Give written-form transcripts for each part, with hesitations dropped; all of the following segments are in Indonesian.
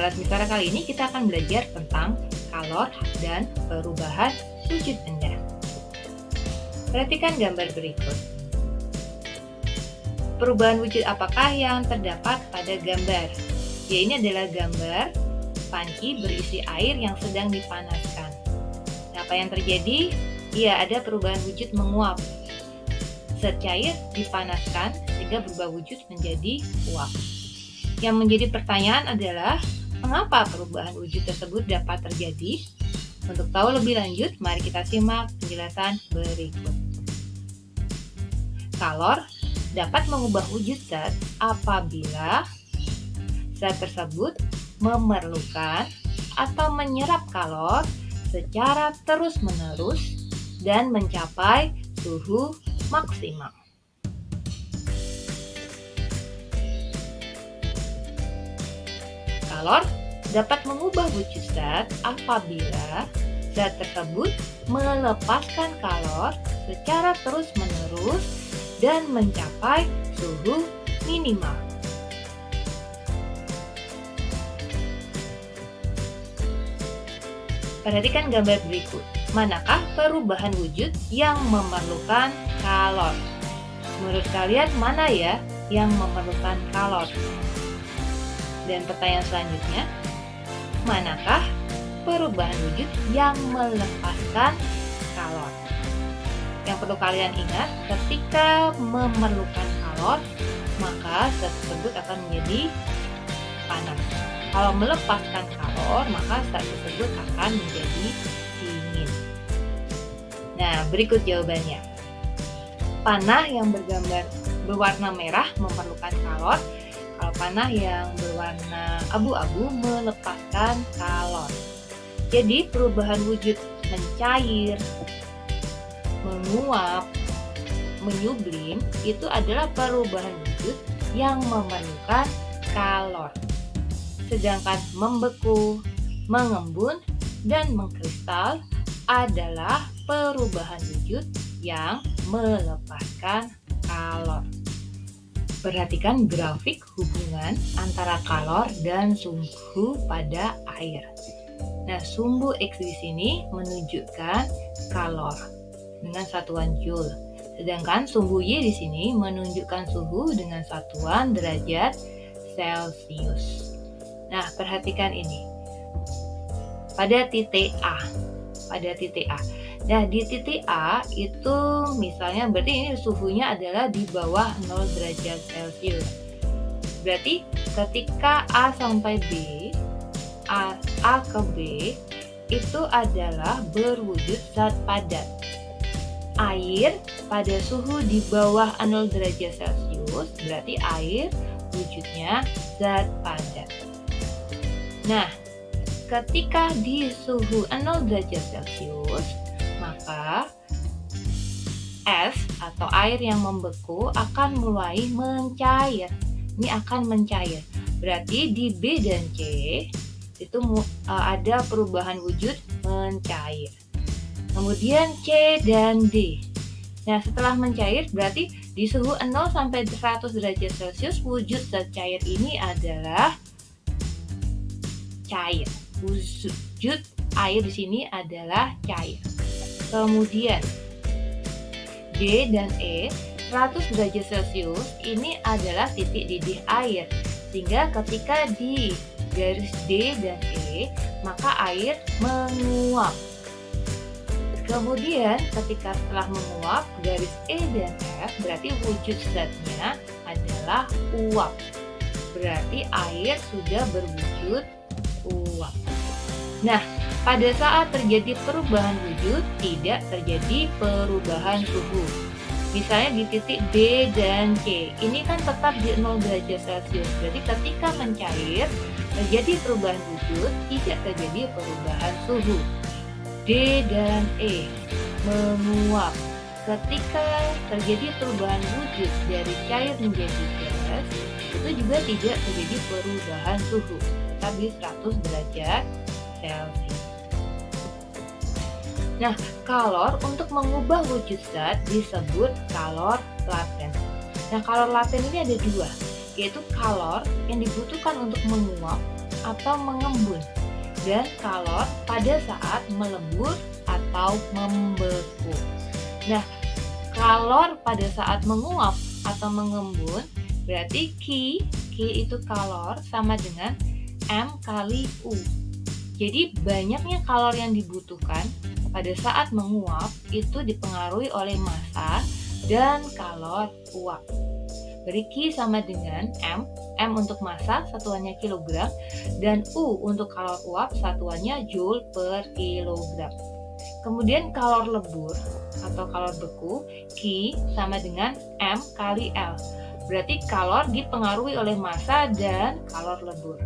kelas Mistara kali ini kita akan belajar tentang kalor dan perubahan wujud benda. Perhatikan gambar berikut. Perubahan wujud apakah yang terdapat pada gambar? Ya, ini adalah gambar panci berisi air yang sedang dipanaskan. Nah, apa yang terjadi? Ya, ada perubahan wujud menguap. Zat cair dipanaskan sehingga berubah wujud menjadi uap. Yang menjadi pertanyaan adalah, mengapa perubahan wujud tersebut dapat terjadi? Untuk tahu lebih lanjut, mari kita simak penjelasan berikut. Kalor dapat mengubah wujud zat apabila zat tersebut memerlukan atau menyerap kalor secara terus-menerus dan mencapai suhu maksimal. Kalor dapat mengubah wujud zat apabila zat tersebut melepaskan kalor secara terus-menerus dan mencapai suhu minimal. Perhatikan gambar berikut. Manakah perubahan wujud yang memerlukan kalor? Menurut kalian mana ya yang memerlukan kalor? Dan pertanyaan selanjutnya, manakah perubahan wujud yang melepaskan kalor? Yang perlu kalian ingat, ketika memerlukan kalor, maka zat tersebut akan menjadi panas. Kalau melepaskan kalor, maka zat tersebut akan menjadi dingin. Nah, berikut jawabannya. Panah yang berwarna merah memerlukan kalor. Kalau panah yang berwarna abu-abu melepaskan kalor. Jadi perubahan wujud mencair, menguap, menyublim itu adalah perubahan wujud yang memerlukan kalor. Sedangkan membeku, mengembun, dan mengkristal adalah perubahan wujud yang melepaskan kalor. Perhatikan grafik hubungan antara kalor dan sumbu pada air. Nah, sumbu X di sini menunjukkan kalor dengan satuan Joule. Sedangkan sumbu Y di sini menunjukkan suhu dengan satuan derajat Celcius. Nah, perhatikan ini. Pada titik A. Nah, di titik A itu misalnya berarti ini suhunya adalah di bawah 0 derajat Celcius. Berarti ketika A sampai B, A ke B itu adalah berwujud zat padat. Air pada suhu di bawah 0 derajat Celcius berarti air wujudnya zat padat. Nah, ketika di suhu 0 derajat Celcius, maka es atau air yang membeku akan mulai mencair. Ini akan mencair. Berarti di B dan C itu ada perubahan wujud mencair. Kemudian C dan D. Nah, setelah mencair berarti di suhu 0 sampai 100 derajat Celcius wujud zat cair ini adalah cair. Wujud air di sini adalah cair. Kemudian D dan E 100 derajat Celcius ini adalah titik didih air. Sehingga ketika di garis D dan E maka air menguap. Kemudian ketika setelah menguap garis E dan F berarti wujud zatnya adalah uap. Berarti air sudah berwujud uap. Nah, pada saat terjadi perubahan wujud, tidak terjadi perubahan suhu. Misalnya di titik D dan C, ini kan tetap di 0 derajat Celcius. Berarti ketika mencair, terjadi perubahan wujud, tidak terjadi perubahan suhu. D dan E menguap. Ketika terjadi perubahan wujud dari cair menjadi gas, itu juga tidak terjadi perubahan suhu. Tetap di 100 derajat Celcius. Nah, kalor untuk mengubah wujud zat disebut kalor laten. Nah, kalor laten ini ada dua, yaitu kalor yang dibutuhkan untuk menguap atau mengembun, dan kalor pada saat melebur atau membeku. Nah, kalor pada saat menguap atau mengembun berarti Q itu kalor sama dengan M kali U. Jadi banyaknya kalor yang dibutuhkan pada saat menguap itu dipengaruhi oleh massa dan kalor uap. Berarti Q sama dengan M untuk massa satuannya kilogram, dan U untuk kalor uap satuannya joule per kilogram. Kemudian kalor lebur atau kalor beku, Q sama dengan M kali L. Berarti kalor dipengaruhi oleh massa dan kalor lebur.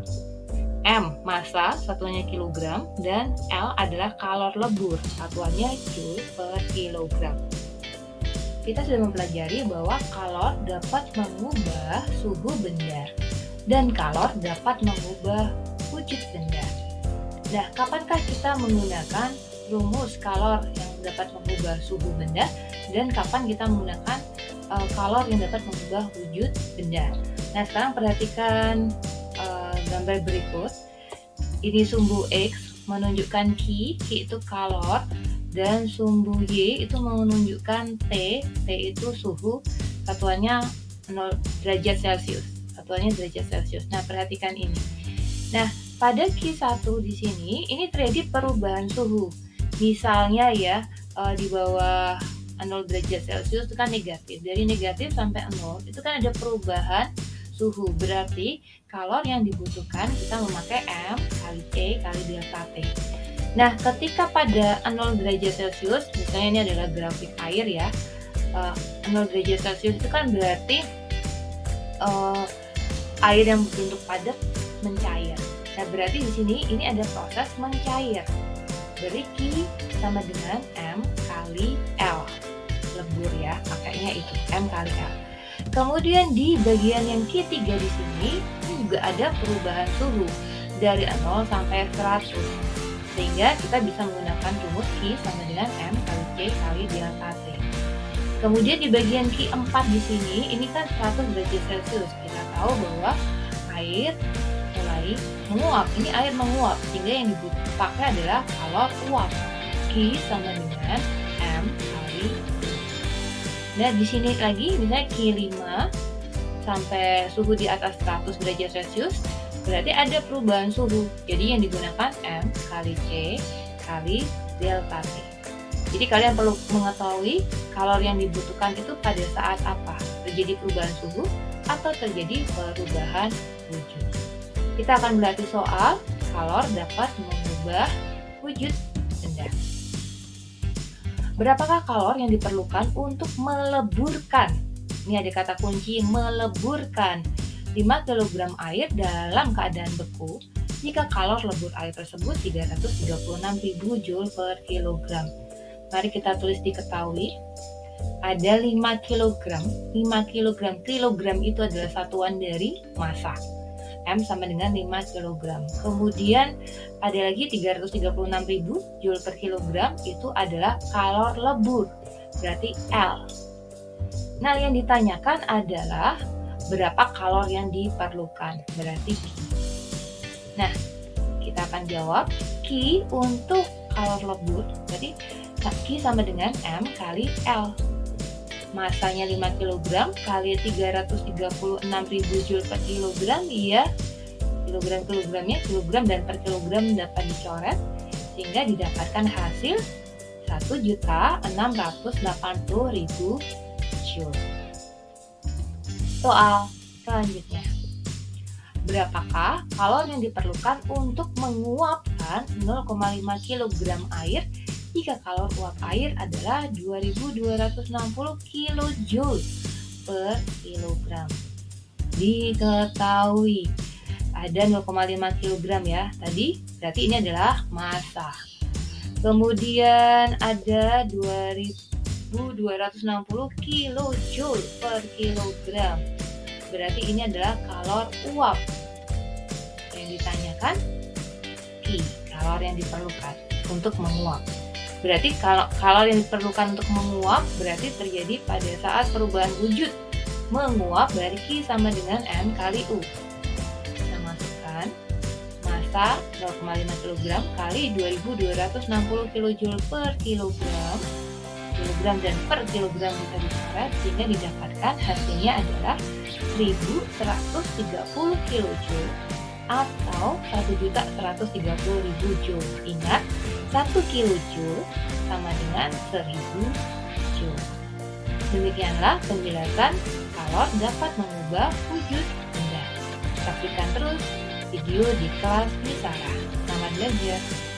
M massa satuannya kilogram, dan L adalah kalor lebur satuannya joule per kilogram. Kita sudah mempelajari bahwa kalor dapat mengubah suhu benda dan kalor dapat mengubah wujud benda. Nah, kapankah kita menggunakan rumus kalor yang dapat mengubah suhu benda dan kapan kita menggunakan kalor yang dapat mengubah wujud benda? Nah, sekarang perhatikan gambar berikut. Ini sumbu X menunjukkan Q itu kalor, dan sumbu Y itu menunjukkan T itu suhu, satuannya 0 derajat Celcius. Nah, perhatikan ini. Nah, pada Q1 di sini ini terjadi perubahan suhu. Misalnya ya, di bawah 0 derajat Celcius itu kan negatif. Dari negatif sampai 0 itu kan ada perubahan suhu. Berarti kalor yang dibutuhkan kita memakai M kali T kali delta T. Nah, ketika pada 0 derajat Celcius, misalnya ini adalah grafik air ya, 0 derajat Celcius itu kan berarti air yang berbentuk padat mencair. Nah, berarti di sini ini ada proses mencair. Berarti Q sama dengan M kali L. Lebur ya, pakainya itu M kali L. Kemudian di bagian yang Q3 di sini juga ada perubahan suhu dari 0 sampai 100. Sehingga kita bisa menggunakan rumus Q sama dengan M kali C kali delta T. Kemudian di bagian Q4 di sini, ini kan 100 derajat Celcius. Kita tahu bahwa air mulai menguap. Ini air menguap, sehingga yang dipakai adalah kalor uap. Q sama dengan M kali U. Nah, di sini lagi misalnya Q5 sampai suhu di atas 100 derajat Celcius, berarti ada perubahan suhu. Jadi yang digunakan M kali C kali delta T. Jadi kalian perlu mengetahui kalor yang dibutuhkan itu pada saat apa? Terjadi perubahan suhu atau terjadi perubahan wujud. Kita akan berarti soal kalor dapat mengubah wujud benda. Berapakah kalor yang diperlukan untuk meleburkan? Ini ada kata kunci meleburkan 5 kg air dalam keadaan beku jika kalor lebur air tersebut 336.000 Joule per kilogram. Mari kita tulis diketahui. Ada 5 kg. 5 kg. Kilogram itu adalah satuan dari massa. M sama dengan 5 kg. Kemudian ada lagi 336.000 Joule per kilogram, itu adalah kalor lebur. Berarti L. Nah, yang ditanyakan adalah berapa kalor yang diperlukan, berarti Q. Nah, kita akan jawab Q untuk kalor lebur, berarti Q sama dengan M kali L. Masanya 5 kg kali 336.000 Joule per kilogram, ya kilogram-kilogramnya kilogram dan per kilogram dapat dicoret, sehingga didapatkan hasil 1.680.000 Joule. Soal selanjutnya, berapakah kalor yang diperlukan untuk menguapkan 0,5 kg air jika kalor uap air adalah 2260 kJ per kilogram? Diketahui ada 0,5 kg ya tadi, berarti ini adalah massa. Kemudian ada 2260 kJ per kilogram, berarti ini adalah kalor uap. Yang ditanyakan Q, kalor yang diperlukan untuk menguap. Berarti kalor yang diperlukan untuk menguap berarti terjadi pada saat perubahan wujud. Menguap dari Q sama dengan M kali U. Kita masukkan massa 0,5 kg kali 2260 kJ per kilogram. Kilogram dan per kilogram bisa diseret sehingga didapatkan hasilnya adalah 1130 kJ atau 1.130.000 joule. Ingat, 1 kilojoule sama dengan 1000 joule. Demikianlah penjelasan kalor dapat mengubah wujud benda. Saksikan terus video di kelas Misara. Selamat belajar!